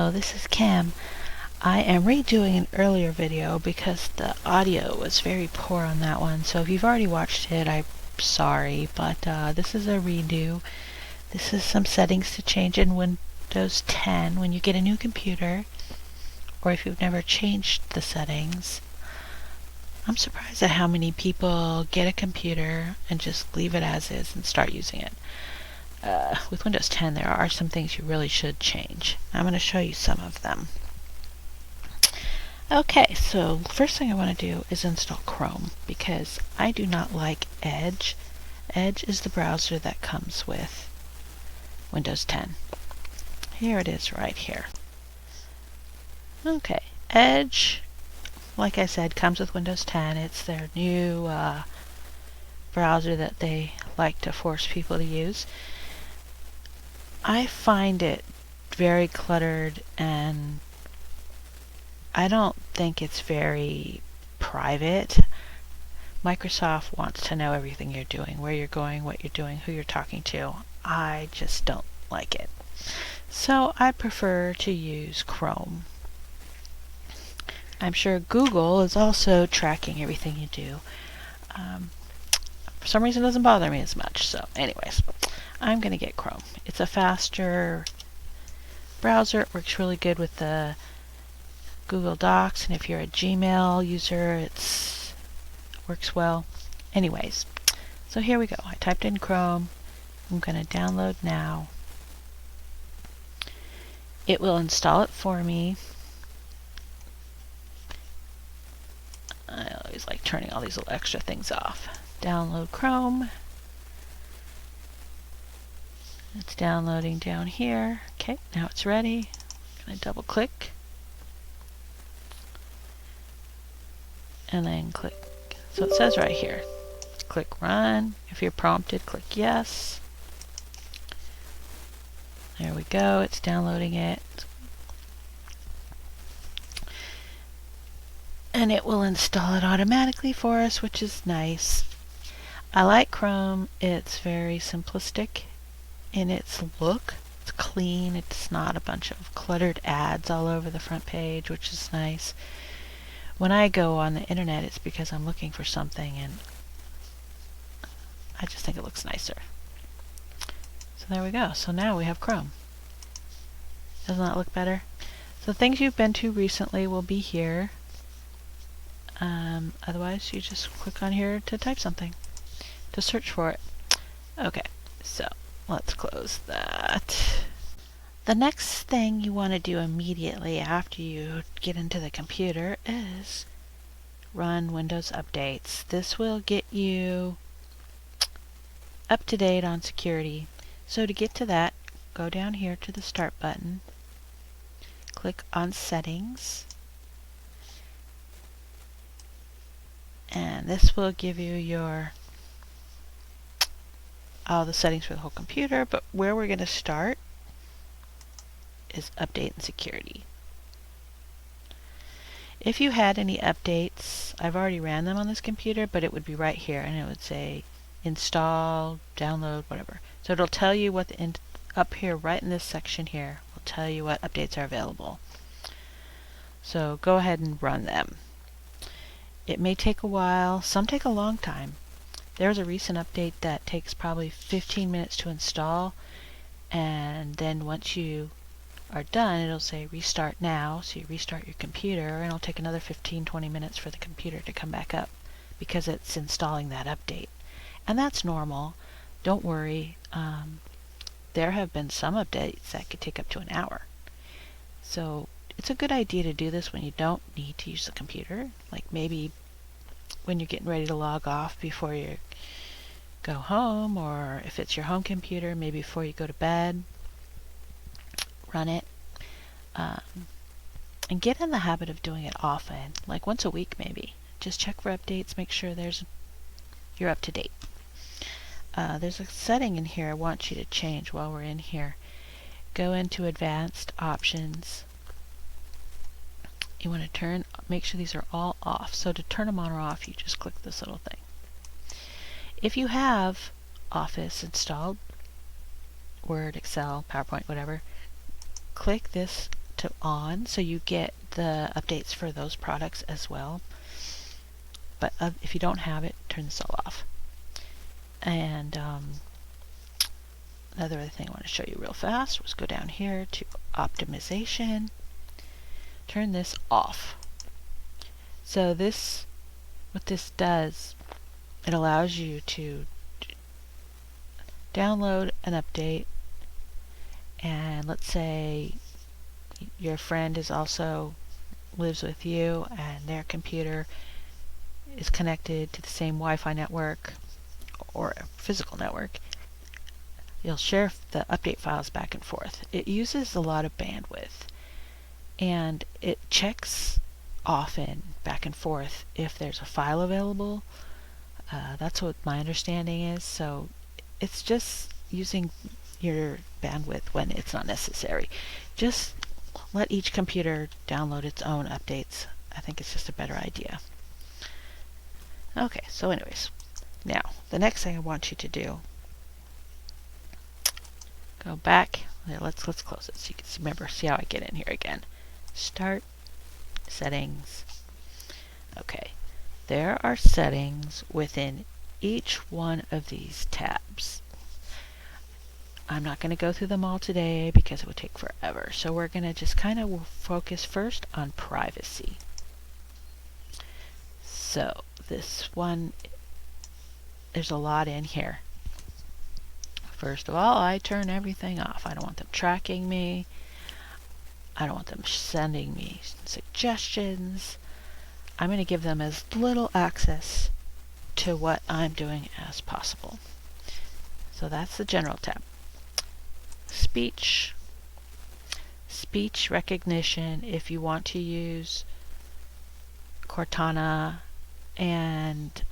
Hello, this is Kim. I am redoing an earlier video because the audio was very poor on that one. So if you've already watched it, I'm sorry, but this is a redo. This is some settings to change in Windows 10 when you get a new computer, or if you've never changed the settings. I'm surprised at how many people get a computer and just leave it as is and start using it. With Windows 10, there are some things you really should change. I'm going to show you some of them. Okay, so first thing I want to do is install Chrome because I do not like Edge. Edge is the browser that comes with Windows 10. Here it is right here. Okay, Edge, like I said, comes with Windows 10. It's their new browser that they like to force people to use. I find it very cluttered, and I don't think it's very private. Microsoft wants to know everything you're doing, where you're going, what you're doing, who you're talking to. I just don't like it. So I prefer to use Chrome. I'm sure Google is also tracking everything you do. For some reason it doesn't bother me as much. So anyways, I'm going to get Chrome. It's a faster browser. It works really good with the Google Docs, and if you're a Gmail user, it works well. Anyways, so here we go. I typed in Chrome. I'm going to download now. It will install it for me. I always like turning all these little extra things off. Download Chrome. It's downloading down here. Okay, now it's ready. I'm going to double click. And then click. So it says right here, click Run. If you're prompted, click Yes. There we go. It's downloading it. And it will install it automatically for us, which is nice. I like Chrome. It's very simplistic in its look. It's clean. It's not a bunch of cluttered ads all over the front page, which is nice. When I go on the internet, it's because I'm looking for something, and I just think it looks nicer. So there we go. So now we have Chrome. Doesn't that look better? So things you've been to recently will be here. Otherwise, you just click on here to type something, to search for it. Okay, so let's close that. The next thing you want to do immediately after you get into the computer is run Windows updates. This will get you up to date on security. So to get to that, go down here to the Start button, click on Settings, and this will give you all the settings for the whole computer, but where we're going to start is Update and Security. If you had any updates, I've already ran them on this computer, but it would be right here, and it would say install, download, whatever. So it'll tell you what up here, right in this section here, will tell you what updates are available. So go ahead and run them. It may take a while. Some take a long time. There's a recent update that takes probably 15 minutes to install, and then once you are done, it'll say restart now. So you restart your computer, and it'll take another 15-20 minutes for the computer to come back up because it's installing that update. And that's normal. Don't worry. There have been some updates that could take up to an hour. So it's a good idea to do this when you don't need to use the computer, like maybe when you're getting ready to log off before you go home, or if it's your home computer, maybe before you go to bed. Run it. And get in the habit of doing it often, like once a week maybe. Just check for updates, make sure you're up to date. There's a setting in here I want you to change while we're in here. Go into Advanced Options. You want to make sure these are all off. So to turn them on or off, you just click this little thing. If you have Office installed, Word, Excel, PowerPoint, whatever, click this to on, so you get the updates for those products as well. But if you don't have it, turn this all off. And another thing I want to show you real fast was go down here to optimization, turn this off. So this, what this does, it allows you to download an update, and let's say your friend is also lives with you and their computer is connected to the same Wi-Fi network or a physical network. You'll share the update files back and forth. It uses a lot of bandwidth, and it checks often back and forth if there's a file available. That's what my understanding is. So it's just using your bandwidth when it's not necessary. Just let each computer download its own updates. I think it's just a better idea. Okay, so anyways, now the next thing I want you to do, go back. Let's close it so you can remember. See how I get in here again. Start, settings. Okay, there are settings within each one of these tabs. I'm not going to go through them all today because it would take forever. So we're going to just kind of focus first on privacy. So this one, there's a lot in here. First of all, I turn everything off. I don't want them tracking me. I don't want them sending me suggestions. I'm going to give them as little access to what I'm doing as possible. So that's the general tab. Speech. Speech recognition. If you want to use Cortana and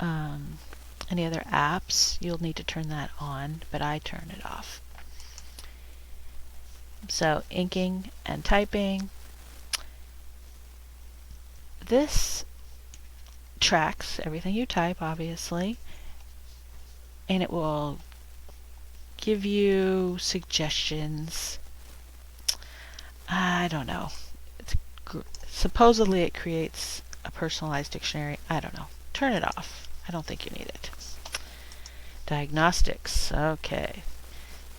any other apps, you'll need to turn that on, but I turn it off. So inking and typing. This tracks everything you type, obviously, and it will give you suggestions. I don't know. Supposedly it creates a personalized dictionary. I don't know. Turn it off. I don't think you need it. Diagnostics. Okay.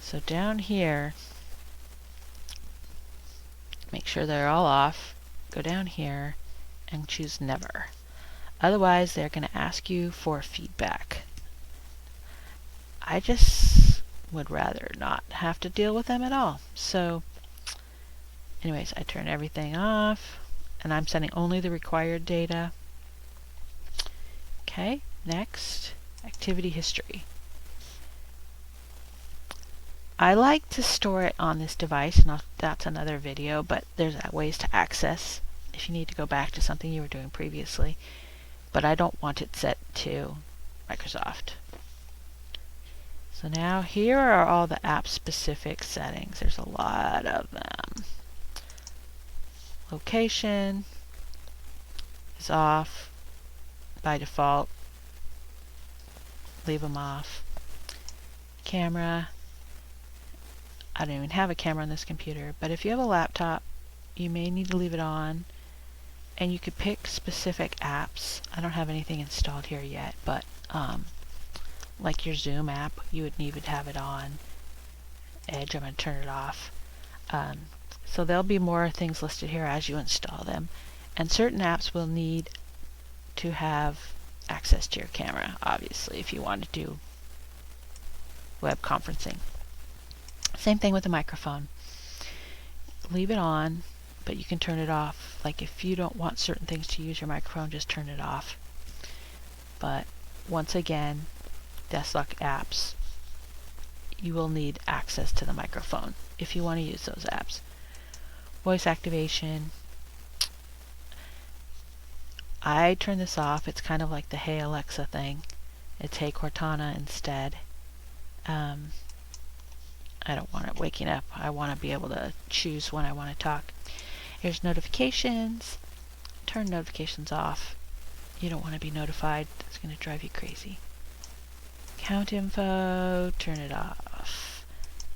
So down here, make sure they're all off. Go down here and choose never. Otherwise, they're going to ask you for feedback. I just would rather not have to deal with them at all. So anyways, I turn everything off, and I'm sending only the required data. Okay, next, activity history. I like to store it on this device, and that's another video, but there's ways to access if you need to go back to something you were doing previously. But I don't want it set to Microsoft. So now here are all the app-specific settings. There's a lot of them. Location is off by default. Leave them off. Camera. I don't even have a camera on this computer, but if you have a laptop, you may need to leave it on. And you could pick specific apps. I don't have anything installed here yet, but like your Zoom app, you would need to have it on. Edge, I'm going to turn it off. So there'll be more things listed here as you install them. And certain apps will need to have access to your camera, obviously, if you want to do web conferencing. Same thing with the microphone. Leave it on, but you can turn it off. Like if you don't want certain things to use your microphone, just turn it off. But once again, desktop apps, you will need access to the microphone if you want to use those apps. Voice activation. I turn this off. It's kind of like the Hey Alexa thing. It's Hey Cortana instead. I don't want it waking up. I want to be able to choose when I want to talk. Here's notifications. Turn notifications off. You don't want to be notified. It's going to drive you crazy. Account info, turn it off.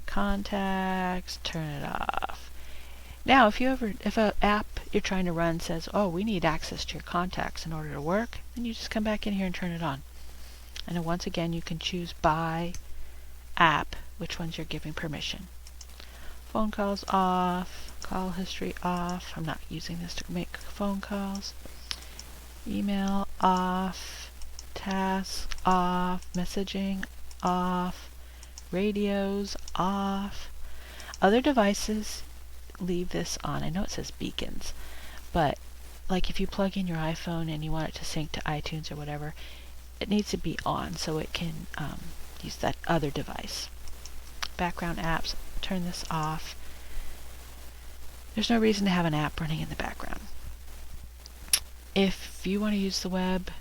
Contacts, turn it off. Now, if an app you're trying to run says, oh, we need access to your contacts in order to work, then you just come back in here and turn it on. And then once again, you can choose by app which ones you're giving permission. Phone calls off, call history off. I'm not using this to make phone calls. Email off, tasks off, messaging off, radios off. Other devices, leave this on. I know it says beacons, but like if you plug in your iPhone and you want it to sync to iTunes or whatever, it needs to be on so it can use that other device. Background apps, turn this off. There's no reason to have an app running in the background. If you want to use the web,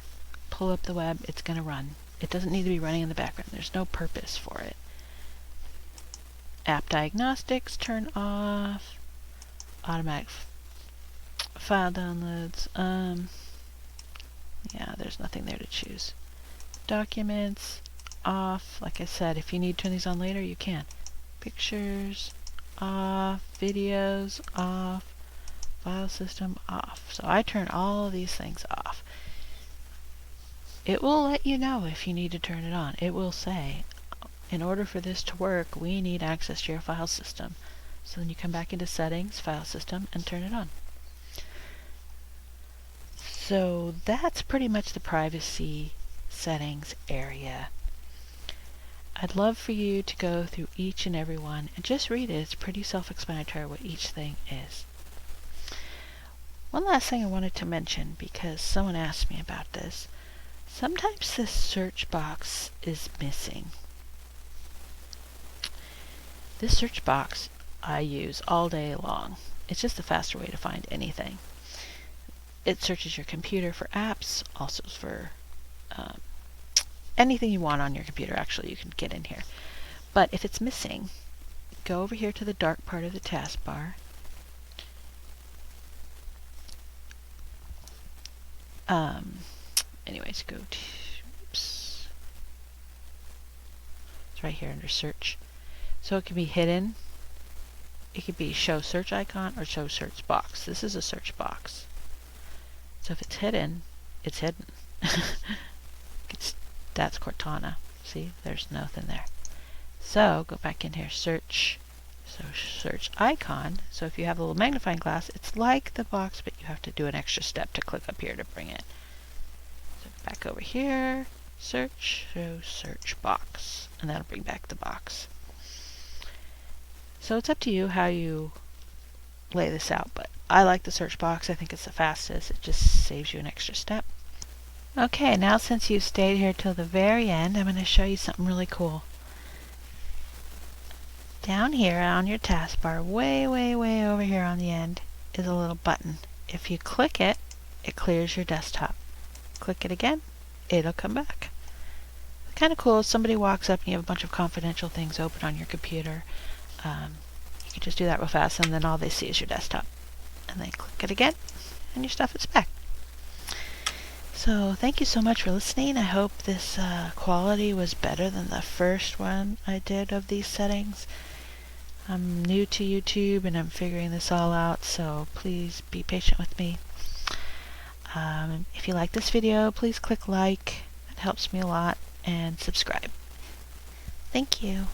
pull up the web, it's going to run. It doesn't need to be running in the background. There's no purpose for it. App diagnostics, turn off. Automatic file downloads. Yeah, there's nothing there to choose. Documents, off. Like I said, if you need to turn these on later, you can. Pictures, off. Videos, off. File system, off. So I turn all of these things off. It will let you know if you need to turn it on. It will say, in order for this to work, we need access to your file system. So then you come back into Settings, File System, and turn it on. So that's pretty much the privacy settings area. I'd love for you to go through each and every one and just read it. It's pretty self-explanatory what each thing is. One last thing I wanted to mention, because someone asked me about this. Sometimes this search box is missing. This search box I use all day long. It's just a faster way to find anything. It searches your computer for apps, also for anything you want on your computer. Actually, you can get in here. But if it's missing, go over here to the dark part of the taskbar. Anyways, go to, oops. It's right here under search. So it can be hidden. It could be show search icon or show search box. This is a search box. So if it's hidden, it's hidden. That's Cortana. See, there's nothing there. So go back in here, search. So search icon. So if you have a little magnifying glass, it's like the box, but you have to do an extra step to click up here to bring it. So back over here, search, show search box, and that'll bring back the box. So it's up to you how you lay this out, but I like the search box. I think it's the fastest. It just saves you an extra step. Okay, now since you've stayed here till the very end, I'm going to show you something really cool. Down here on your taskbar, way over here on the end, is a little button. If you click it, it clears your desktop. Click it again, it'll come back. It's kind of cool if somebody walks up and you have a bunch of confidential things open on your computer. You can just do that real fast, and then all they see is your desktop. And then click it again, and your stuff is back. So thank you so much for listening. I hope this quality was better than the first one I did of these settings. I'm new to YouTube and I'm figuring this all out, so please be patient with me. If you like this video, please click like. It helps me a lot, and subscribe. Thank you.